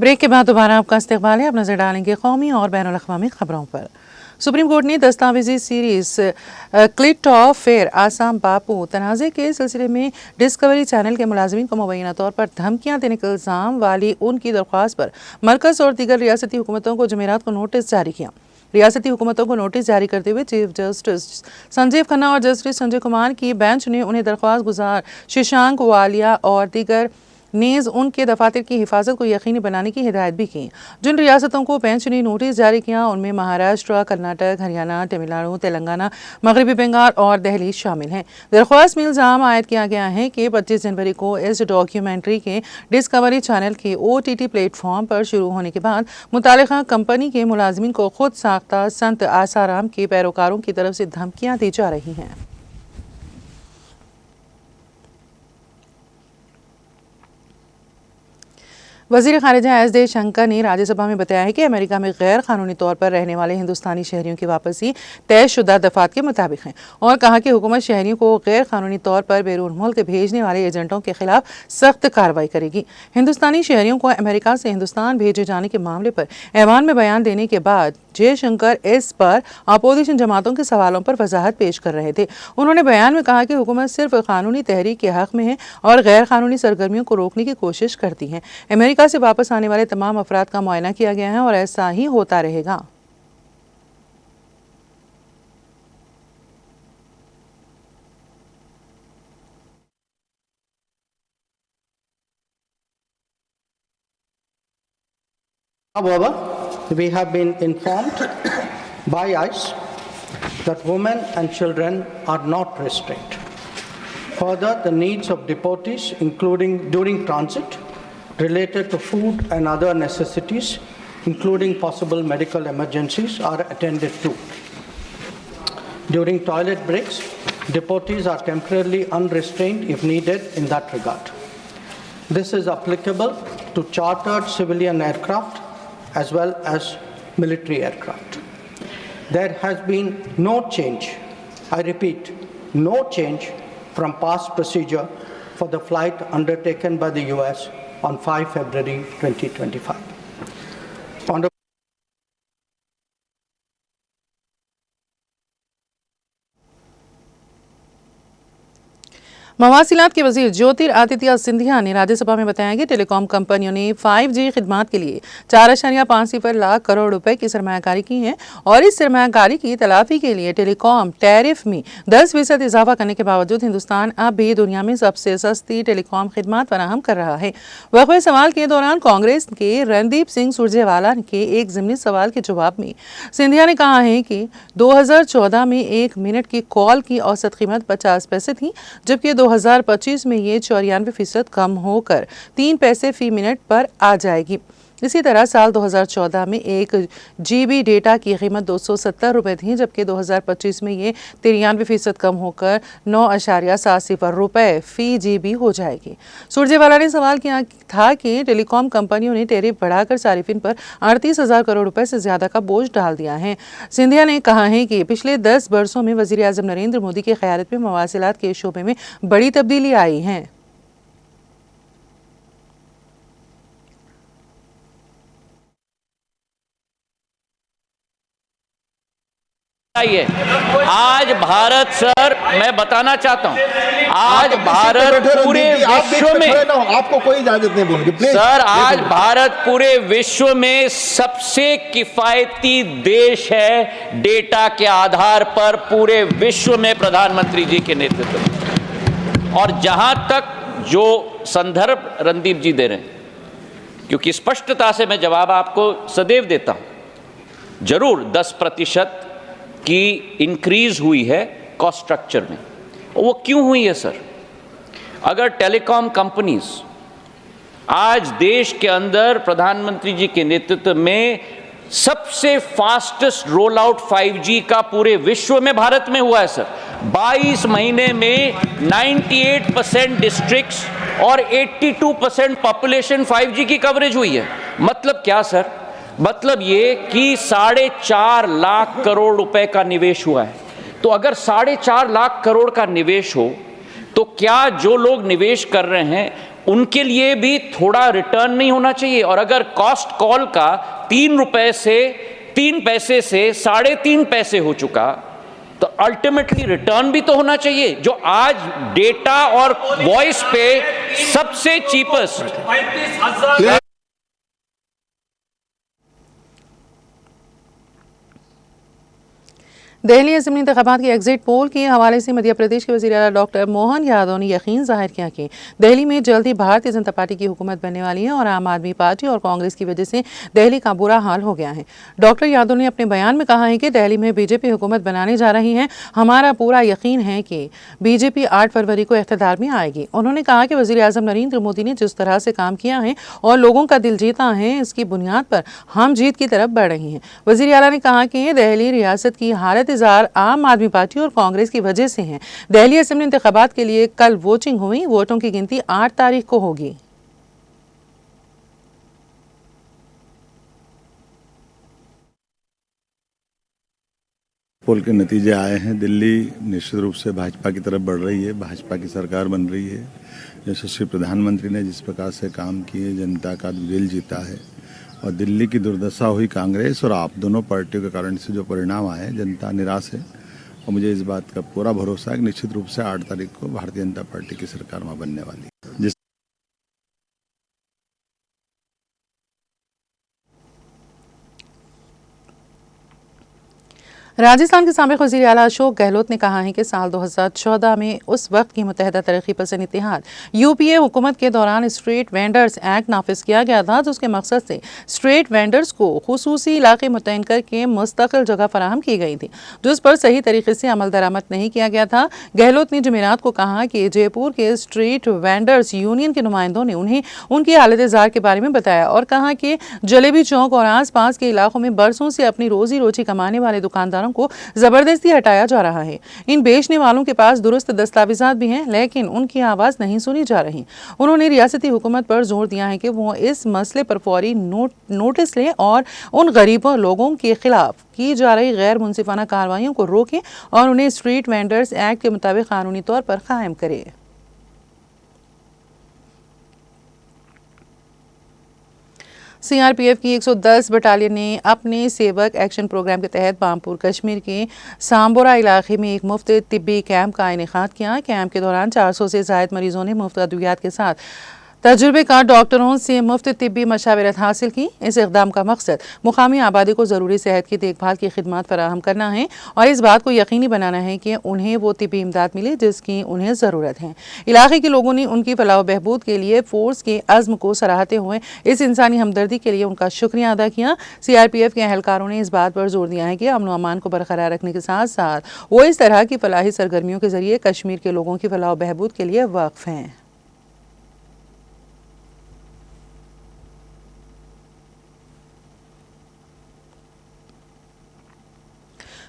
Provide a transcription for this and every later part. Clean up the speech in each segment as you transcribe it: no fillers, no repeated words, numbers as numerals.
Break के बाद दोबारा आपका इस्तकबाल है। अब नजर डालेंगे कौमी और बैनुल अक़वामी खबरों पर। सुप्रीम कोर्ट ने दस्तावेजी सीरीज क्लिट ऑफ फेयर आसाम बापू तनाज़े के सिलसिले में डिस्कवरी चैनल के मुलाजिमीन को मुबैना तौर पर धमकियां देने के इल्ज़ाम वाली उनकी दरख्वास्त पर मरकज़ और दीगर रियासती हुकूमतों को जुमेरात को नोटिस जारी किया। रियासती हुकूमतों को नोटिस जारी करते हुए चीफ जस्टिस संजीव खन्ना और जस्टिस संजय कुमार की बेंच ने उन्हें दरख्वास्त गुजार शशांक वालिया और दीगर नेज़ उनके दफातर की हिफाजत को यकीनी बनाने की हिदायत भी की। जिन रियासतों को बेंच ने नोटिस जारी किया उनमें महाराष्ट्र, कर्नाटक, हरियाणा, तमिलनाडु, तेलंगाना, मगरबी बंगाल और दिल्ली शामिल हैं। दरख्वास्त में इल्ज़ाम आयद किया गया है कि 25 जनवरी को इस डॉक्यूमेंट्री के डिस्कवरी चैनल के OTT प्लेटफॉर्म पर शुरू होने के बाद मुतालिका कंपनी के मुलाजिमीन को खुद साख्ता संत आसाराम के पैरोकारों की तरफ से धमकियाँ दी जा रही हैं। वज़ीर ख़ारिजा एस जयशंकर ने राज्यसभा में बताया है कि अमेरिका में गैर कानूनी तौर पर रहने वाले हिंदुस्तानी शहरियों की वापसी तयशुदा दफ़ात के मुताबिक है और कहा कि हुकूमत शहरियों को गैर कानूनी तौर पर बैरून मुल्क भेजने वाले एजेंटों के खिलाफ सख्त कार्रवाई करेगी। हिंदुस्तानी शहरियों को अमेरिका से हिंदुस्तान भेजे जाने के मामले पर ऐवान में बयान देने के बाद जयशंकर इस पर अपोजिशन जमातों के सवालों पर वजाहत पेश कर रहे थे। उन्होंने बयान में कहा कि हुकूमत सिर्फ कानूनी तहरीक के हक़ में है और गैर कानूनी सरगर्मियों को रोकने की कोशिश करती है। अमेरिका से वापस आने वाले तमाम अफराद का मुआयना किया गया है और ऐसा ही होता रहेगा। However, we have been informed by ICE that women and children are not restrained. Further, the needs of deportees, including during transit, related to food and other necessities, including possible medical emergencies, are attended to. During toilet breaks, deportees are temporarily unrestrained if needed in that regard. This is applicable to chartered civilian aircraft as well as military aircraft. There has been no change, I repeat, no change from past procedure for the flight undertaken by the US on 5 February 2025. मवासिलात के वजीर ज्योतिरादित्य सिंधिया ने राज्यसभा में बताया कि telecom कंपनियों ने 5G खिदमात के लिए 4.50 लाख करोड़ रुपए की सरमायाकारी की है और इस सरमायाकारी की तलाफी के लिए टेलीकॉम टैरिफ में 10% इजाफा करने के बावजूद हिंदुस्तान अब भी दुनिया में सबसे सस्ती टेलीकॉम खिदमात फराहम कर रहा है। वक्फे सवाल के दौरान कांग्रेस के रणदीप सिंह सुरजेवाला के एक ज़िमनी सवाल के जवाब में सिंधिया ने कहा है कि 2014 में 1 मिनट की कॉल की औसत कीमत 50 पैसे थी, जबकि 2025 में ये 94% कम होकर 3 पैसे फी मिनट पर आ जाएगी। इसी तरह साल 2014 में 1 GB डेटा की कीमत 270 रुपये थी, जबकि 2025 में ये 93% कम होकर 9.70 रुपये फी GB हो जाएगी। सुरजेवाला ने सवाल किया था कि टेलीकॉम कंपनियों ने टैरिफ बढ़ाकर सारिफिन पर 38,000 करोड़ रुपए से ज़्यादा का बोझ डाल दिया है। सिंधिया ने कहा है कि पिछले 10 वर्षों में वज़ीर आज़म नरेंद्र मोदी की क़यादत में मवासिलात के शोबे में बड़ी तब्दीली आई है। आज भारत, सर मैं बताना चाहता हूं, आज भारत पूरे विश्व में, आपको कोई इजाजत नहीं बोलूंगी प्लीज सर, आज भारत पूरे विश्व में सबसे किफायती देश है डेटा के आधार पर, पूरे विश्व में प्रधानमंत्री जी के नेतृत्व में। और जहां तक जो संदर्भ रणदीप जी दे रहे हैं, क्योंकि स्पष्टता से मैं जवाब आपको सदैव देता हूं, जरूर 10% की इंक्रीज हुई है कॉस्ट स्ट्रक्चर में। वो क्यों हुई है सर? अगर टेलीकॉम कंपनीज आज देश के अंदर प्रधानमंत्री जी के नेतृत्व में सबसे फास्टेस्ट रोल आउट 5G का पूरे विश्व में भारत में हुआ है सर। 22 महीने में 98% डिस्ट्रिक्ट्स और 82% पॉपुलेशन 5G की कवरेज हुई है। मतलब क्या सर? मतलब ये कि 4.5 लाख करोड़ रुपए का निवेश हुआ है। तो अगर 4.5 लाख करोड़ का निवेश हो तो क्या जो लोग निवेश कर रहे हैं उनके लिए भी थोड़ा रिटर्न नहीं होना चाहिए? और अगर कॉस्ट कॉल का 3 रुपए से 3 पैसे से 3.5 पैसे हो चुका, तो अल्टीमेटली रिटर्न भी तो होना चाहिए। जो आज डेटा और वॉइस पे सबसे चीपेस्ट। दिल्ली असेंबली इंतखाबात के एग्जिट पोल के हवाले से मध्य प्रदेश के वज़ीर आला डॉक्टर मोहन यादव ने यकीन जाहिर किया कि दिल्ली में जल्द ही भारतीय जनता पार्टी की हुकूमत बनने वाली है और आम आदमी पार्टी और कांग्रेस की वजह से दिल्ली का बुरा हाल हो गया है। डॉक्टर यादव ने अपने बयान में कहा है कि दिल्ली में बीजेपी हुकूमत बनाने जा रही है। हमारा पूरा यकीन है कि बीजेपी 8 फरवरी को इख्तिदार में आएगी। उन्होंने कहा कि वज़ीर आज़म नरेंद्र मोदी ने जिस तरह से काम किया है और लोगों का दिल जीता है, इसकी बुनियाद पर हम जीत की तरफ बढ़ रही हैं। वज़ीर आला ने कहा कि दिल्ली रियासत की हालत आम आदमी पार्टी और कांग्रेस की वजह से हैं। दिल्ली असेंबली इंतखाबात के लिए कल वोटिंग हुई। वोटों की गिनती 8 तारीख को होगी। पोल के नतीजे आए हैं। दिल्ली निश्चित रूप से भाजपा की तरफ बढ़ रही है, भाजपा की सरकार बन रही है। यशस्वी प्रधानमंत्री ने जिस प्रकार से काम किए, जनता का दिल जीता है और दिल्ली की दुर्दशा हुई कांग्रेस और आप दोनों पार्टियों के कारण से जो परिणाम आए, जनता निराश है। और मुझे इस बात का पूरा भरोसा है कि निश्चित रूप से 8 तारीख को भारतीय जनता पार्टी की सरकार वहां बनने वाली है। जिस राजस्थान के साबिक़ वज़ीर आला अशोक गहलोत ने कहा है कि साल 2014 में उस वक्त की मुत्तहिदा तरक्की पसंद इत्तेहाद यूपीए हुकूमत के दौरान स्ट्रीट वेंडर्स एक्ट नाफिज किया गया था, जिसके मकसद से स्ट्रीट वेंडर्स को खुसूसी इलाके मुतय्यन करके मुस्तकिल जगह फराहम की गई थी, जिस पर सही तरीके से अमल दरामद नहीं किया गया था। गहलोत ने जुमेरात को कहा कि जयपुर के स्ट्रीट वेंडर्स यूनियन के नुमाइंदों ने उन्हें उनकी हालत जार के बारे में बताया और कहा कि जलेबी चौक और आस पास के इलाकों में बरसों से अपनी रोजी रोटी कमाने वाले दुकानदारों को जबरदस्ती हटाया जा रहा है। इन बेचने वालों के पास दुरुस्त दस्तावेजात भी हैं, लेकिन उनकी आवाज नहीं सुनी जा रही। उन्होंने रियासती हुकूमत पर जोर दिया है कि वो इस मसले पर फौरी नोटिस लें और उन गरीबों लोगों के खिलाफ की जा रही गैर मुनसिफाना कार्रवाइयों को रोकें और उन्हें स्ट्रीट वेंडर्स एक्ट के मुताबिक कानूनी तौर पर कायम करें। सीआरपीएफ की 110 बटालियन ने अपने सेवक एक्शन प्रोग्राम के तहत बामपुर कश्मीर के सांबोरा इलाके में एक मुफ्त तिब्बी कैंप का इनेकाद किया। कैंप के दौरान 400 से ज़ायद मरीजों ने मुफ्त अद्वियात के साथ तजुर्बेकार डॉक्टरों से मुफ्त तिब्बी मशावरत हासिल की। इस इक़दाम का मकसद मुकामी आबादी को ज़रूरी सेहत की देखभाल की खिदमत फराहम करना है और इस बात को यकीनी बनाना है कि उन्हें वो तिब्बी इमदाद मिले जिसकी उन्हें ज़रूरत है। इलाके के लोगों ने उनकी फलाह बहबूद के लिए फ़ोर्स के अज़्म को सराहते हुए इस इंसानी हमदर्दी के लिए उनका शुक्रिया अदा किया। सीआरपीएफ के अहलकारों ने इस बात पर जोर दिया है कि अमन व अमान को बरकरार रखने के साथ साथ वो इस तरह की फलाही सरगर्मियों के जरिए कश्मीर के लोगों की फलाह बहबूद के लिए वाक़िफ़ हैं।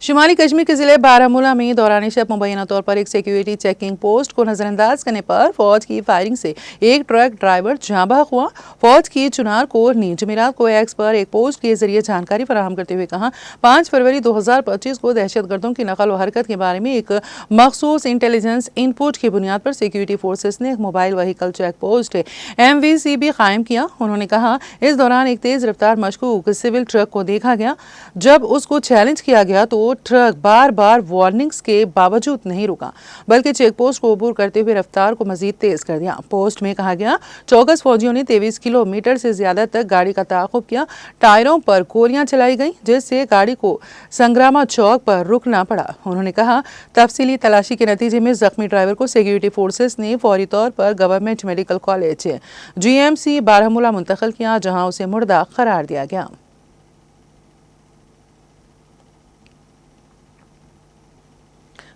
शुमाली कश्मीर के जिले बारामूला में दौरान शब मुबैना तौर पर एक सिक्योरिटी चेकिंग पोस्ट को नजरअंदाज करने पर फौज की फायरिंग से एक ट्रक ड्राइवर जाँ बहक हुआ। फौज की चुनार कोर ने जुमेरात को एक्स पर एक पोस्ट के जरिए जानकारी फराहम करते हुए कहा, 5 फरवरी 2025 को दहशतगर्दों की नकल व हरकत के बारे में एक मखसूस इंटेलिजेंस इनपुट की बुनियाद पर सिक्योरिटी फोर्सेस ने एक mobile vehicle check post MVCB कायम किया। उन्होंने कहा, इस दौरान एक तेज रफ्तार मशकूक सिविल ट्रक को देखा गया। जब उसको चैलेंज किया गया तो ट्रक बार बार वार्निंग्स के बावजूद नहीं रुका, बल्कि चेक पोस्ट को अबूर करते हुए रफ्तार को मजीद तेज कर दिया। पोस्ट में कहा गया, चौकस फौजियों ने 23 किलोमीटर से ज्यादा तक गाड़ी का ताक़ुब किया। टायरों पर गोलियां चलाई गई, जिससे गाड़ी को संग्रामा चौक पर रुकना पड़ा। उन्होंने कहा, तफसीली तलाशी के नतीजे में जख्मी ड्राइवर को सिक्योरिटी फोर्सेस ने फौरी तौर पर government medical college GMC Baramulla मुंतकिल किया, जहां उसे मुर्दा करार दिया गया।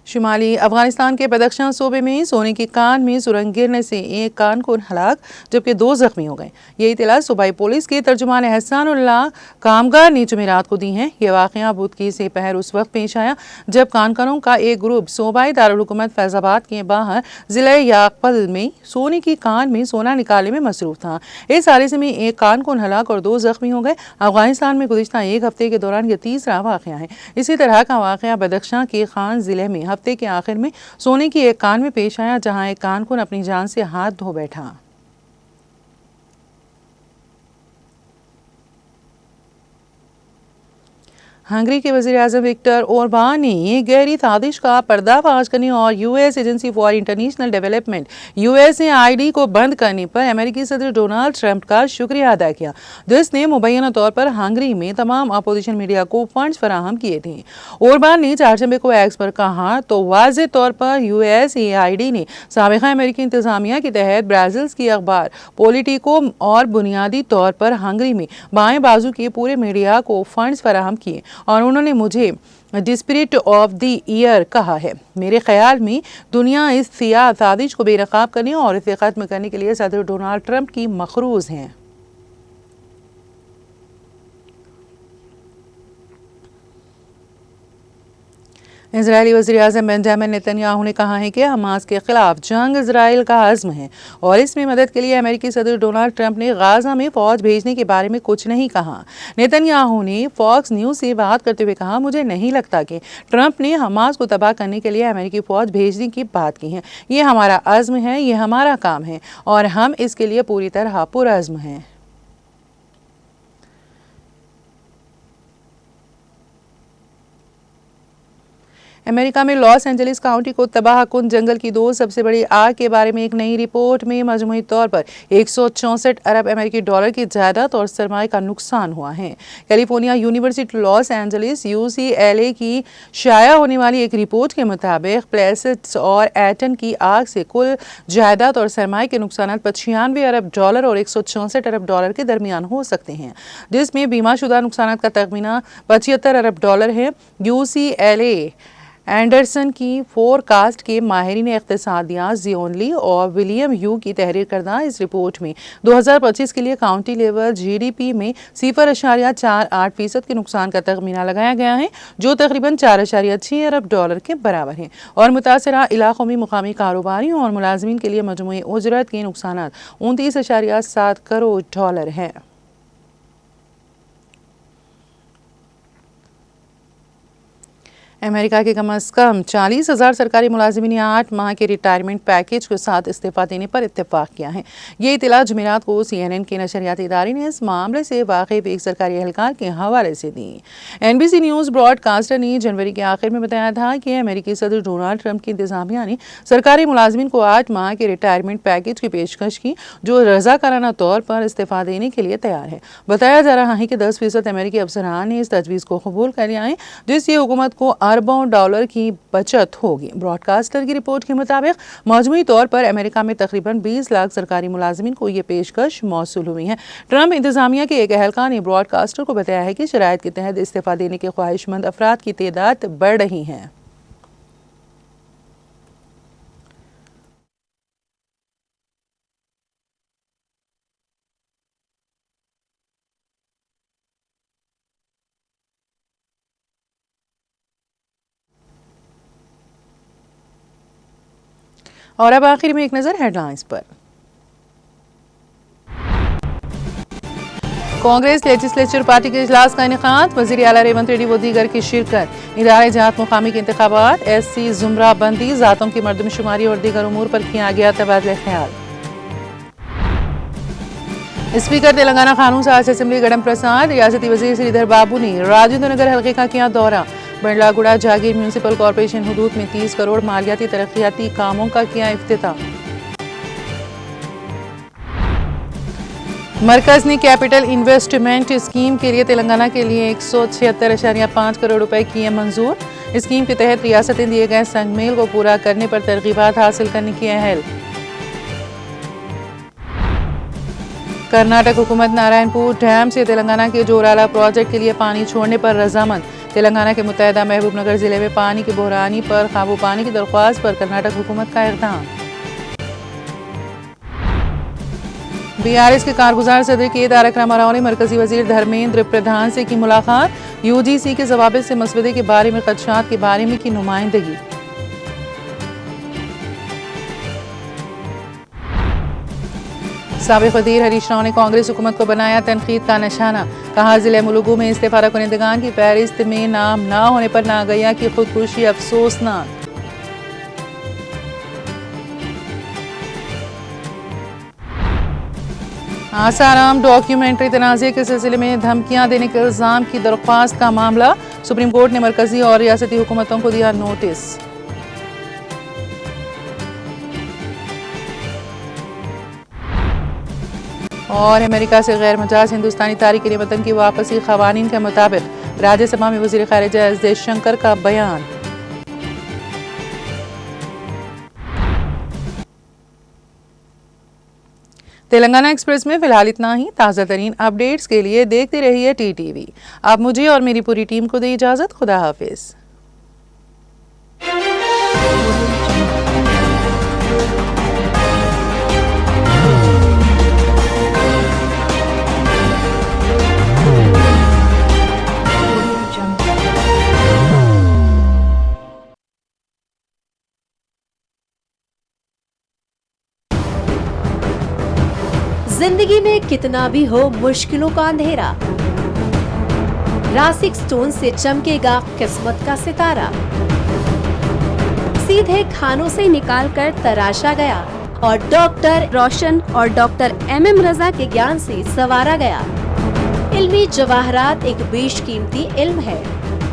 शुमाली अफगानिस्तान के बदख्शां सूबे में सोने की कान में सुरंग गिरने से एक कारकुन हलाक जबकि 2 जख्मी हो गए। ये इतला सूबाई पुलिस के तर्जुमान एहसानुल्लाह कामगार ने जुमेरात को दी है। ये वाक़या बुध की सेपहर उस वक्त पेश आया जब कानकरों का एक ग्रुप सूबाई दारुल हुकूमत फैज़ाबाद के बाहर ज़िले याकपल में सोने की कान में सोना निकालने में मसरूफ़ था। इस हादसे में एक कानकुन हलाक और 2 जख्मी हो गए। अफगानिस्तान में गुज़िश्ता एक हफ्ते के दौरान यह तीसरा वाक़या है। इसी तरह का वाक़या बदख्शां के खान ज़िले में हफ्ते के आखिर में सोने की एक कान में पेश आया, जहां एक कानकुन अपनी जान से हाथ धो बैठा। हंगरी के वज़ीर-ए-आज़म विक्टर ओरबान ने गहरी साजिश का पर्दाफाश करने और US agency for international development USAID को बंद करने पर अमेरिकी सदर डोनाल्ड ट्रंप का शुक्रिया अदा किया, जिसने मुबैना तौर पर हंगरी में तमाम अपोजिशन मीडिया को फंड्स फराहम किए थे। ओरबान ने चारशंबे को एक्स पर कहा तो वाज़ेह तौर पर USAID ने साबिक़ा अमेरिकी इंतज़ामिया के तहत ब्राज़ील की अखबार पोलिटिको और बुनियादी तौर पर हंगरी में बाएं बाजू के पूरे मीडिया को फंड्स फराहम किए और उन्होंने मुझे डिस्पिरिट ऑफ द ईयर कहा है। मेरे ख्याल में दुनिया इस सियाह साजिश को बेनकाब करने और इसे ख़त्म करने के लिए सदर डोनाल्ड ट्रंप की मखरूज़ हैं। इजरायली वज़ीर-ए-आज़म बेंजामिन नेतन्याहू ने कहा है कि हमास के खिलाफ जंग इजराइल का अज़्म है और इसमें मदद के लिए अमेरिकी सदर डोनाल्ड ट्रंप ने गाज़ा में फ़ौज भेजने के बारे में कुछ नहीं कहा। नेतन्याहू ने फॉक्स न्यूज़ से बात करते हुए कहा, मुझे नहीं लगता कि ट्रंप ने हमास को तबाह करने के लिए अमेरिकी फ़ौज भेजने की बात की है। ये हमारा अज़्म है, ये हमारा काम है और हम इसके लिए पूरी तरह पुरअज़्म हैं। अमेरिका में लॉस एंजलिस काउंटी को तबाह कुन जंगल की 2 सबसे बड़ी आग के बारे में एक नई रिपोर्ट में मजमूई तौर पर 164 अरब अमेरिकी डॉलर की जायदाद और सरमाए का नुकसान हुआ है। California university Los Angeles UCLA की शाया होने वाली एक रिपोर्ट के मुताबिक प्लेसेट्स और एटन की आग से कुल जायदाद और सरमाए के नुकसान 95 अरब डॉलर और 164 अरब डॉलर के दरमियान हो सकते हैं, जिसमें बीमाशुदा नुकसान का तखमीना 75 अरब डॉलर है। UCLA एंडरसन की फोरकास्ट के माहिरीन इक़्तिसादियात ज़ियोनली और विलियम यू की तहरीर करदा इस रिपोर्ट में 2025 के लिए काउंटी लेवल GDP में 0.48% के नुकसान का तखमीना लगाया गया है, जो तकरीबन 4.6 अरब डॉलर के बराबर है और मुतासरा इलाकों में मुकामी कारोबारियों और मुलाजमीन के लिए मजमूई उजरत के नुकसान 29.7 करोड़ डॉलर हैं। अमेरिका के कम से कम 40,000 सरकारी मुलाजिमीन 8 माह के रिटायरमेंट पैकेज के साथ इस्तीफा देने पर इत्तेफाक किया है। ये इतला जुमेरात को CNN के नशरियाती इदारे ने इस मामले से वाकिफ एक सरकारी एहलकार के हवाले से दी। NBC न्यूज़ ब्रॉडकास्टर ने जनवरी के आखिर में बताया था कि अमेरिकी सदर डोनाल्ड ट्रंप की इंतजामिया ने सरकारी मुलाजिमीन को 8 माह के रिटायरमेंट पैकेज की पेशकश की, जो रज़ाकाराना तौर पर इस्तीफा देने के लिए तैयार है। बताया जा रहा है कि 10% अमेरिकी अफसरान ने इस तजवीज़ को कबूल कर लिया है, जिससे हुकूमत को अरबों डॉलर की बचत होगी। ब्रॉडकास्टर की रिपोर्ट के मुताबिक मजमूई तौर पर अमेरिका में तकरीबन 20 लाख सरकारी मुलाजिमीन को ये पेशकश मौसूल हुई है। ट्रंप इंतजामिया के एक एहलकार ने ब्रॉडकास्टर को बताया है कि शराइत के तहत इस्तीफा देने के ख्वाहिशमंद अफराद की तादाद बढ़ रही है। और अब आखिर में एक नजर हेडलाइंस पर। कांग्रेस लेजिस्लेचर पार्टी के इजलास का इनेकाद, वज़ीर आला रेवंत रेड्डी व दीगर की शिरकत। इदारे जात मुकामी के इंतखाबात, SC जुमरा बंदी, जातों की मर्दमशुमारी और दीगर उमूर पर किया गया तबादला ख्याल। स्पीकर तेलंगाना कानून साज असेंबली गडम प्रसाद, रियासती वजीर श्रीधर बाबू ने राजेंद्र नगर हल्के का किया दौरा। बंडलागुड़ा जागीर म्यूनिसिपल कॉर्पोरेशन हुदूद में 30 करोड़ मालियाती तरक्याती कामों का किया इफ्तिताह। मरकज ने कैपिटल इन्वेस्टमेंट स्कीम के लिए तेलंगाना के लिए 176.5 करोड़ रुपए किए मंजूर। स्कीम के तहत रियासतें दिए गए संगमेल को पूरा करने पर तरगीबात हासिल करने की अहल। कर्नाटक हुकूमत नारायणपुर डैम से तेलंगाना के जोराला प्रोजेक्ट के लिए पानी छोड़ने पर रजामंद। तेलंगाना के मुत्तहदा महबूबनगर जिले में पानी की बहरानी पर काबू पाने की दरख्वास्त पर कर्नाटक हुकूमत का इक़दाम। BRS के कारगुजार सदर के तारक रामाराव ने मरकजी वजीर धर्मेंद्र प्रधान से की मुलाकात। UGC के जवाब से मसवदे के बारे में खदशात के बारे में की नुमाइंदगी। साबिक़ वज़ीर हरीश राव ने कांग्रेस हुकूमत को बनाया तनकीद का निशाना। कहा, जिले मुलुगू में इस्तीफा कुनिंदगान की फहरिस्त में नाम न होने पर नागैया की खुदकुशी अफसोसनाक। आसाराम डॉक्यूमेंट्री तनाज़े के सिलसिले में धमकियां देने के इल्ज़ाम की दरख्वास्त का मामला। सुप्रीम कोर्ट ने मरकजी और रियासती हुकूमतों को दिया नोटिस। और अमेरिका से गैर मजाज हिंदुस्तानी तारिकीन वतन की वापसी क़वानीन के मुताबिक। राज्यसभा में वज़ीर ख़ारिजा एस जयशंकर का बयान। तेलंगाना एक्सप्रेस में फिलहाल इतना ही। ताज़ा तरीन अपडेट्स के लिए देखते रहिए TTV। आप मुझे और मेरी पूरी टीम को दें इजाज़त। खुदा हाफिज़। जिंदगी में कितना भी हो मुश्किलों का अंधेरा, रासिक स्टोन से चमकेगा किस्मत का सितारा। सीधे खानों से निकालकर तराशा गया और डॉक्टर रोशन और डॉक्टर MM रजा के ज्ञान से संवारा गया। इल्मी जवाहरात एक बेशकीमती इल्म है।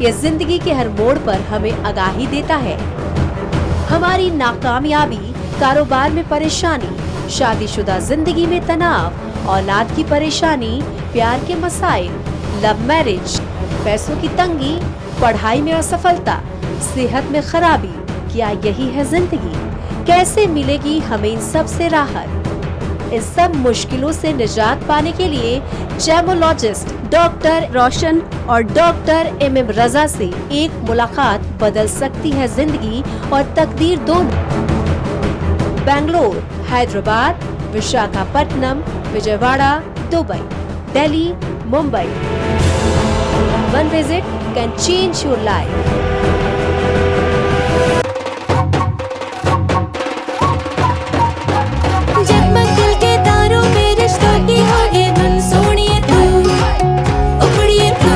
ये जिंदगी के हर मोड़ पर हमें आगाही देता है। हमारी नाकामयाबी, कारोबार में परेशानी, शादीशुदा जिंदगी में तनाव, औलाद की परेशानी, प्यार के मसाइल, लव मैरिज, पैसों की तंगी, पढ़ाई में असफलता, सेहत में खराबी, क्या यही है जिंदगी? कैसे मिलेगी हमें इन सब से राहत? इन सब मुश्किलों से निजात पाने के लिए जेमोलॉजिस्ट डॉक्टर रोशन और डॉक्टर MM रजा से एक मुलाकात बदल सकती है जिंदगी और तकदीर दोनों। Bangalore, Hyderabad, Visakhapatnam, Vijayawada, Dubai, Delhi, Mumbai. One visit can change your life. जगमग दिल के तारों में रिश्तों की होगी धुन, सोनिए तू, उखड़िए तू,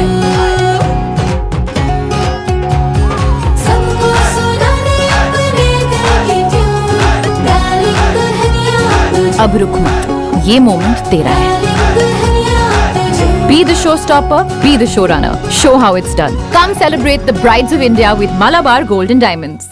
सबको सुनाने अपने दिल की ट्यून, डार्लिंग दुल्हनिया तुझे, अब रुक मत, ये मोमेंट तेरा है। डार्लिंग दुल्हनिया तुझे। Be the showstopper, be the showrunner. Show how it's done. Come celebrate the brides of India with Malabar Gold and Diamonds.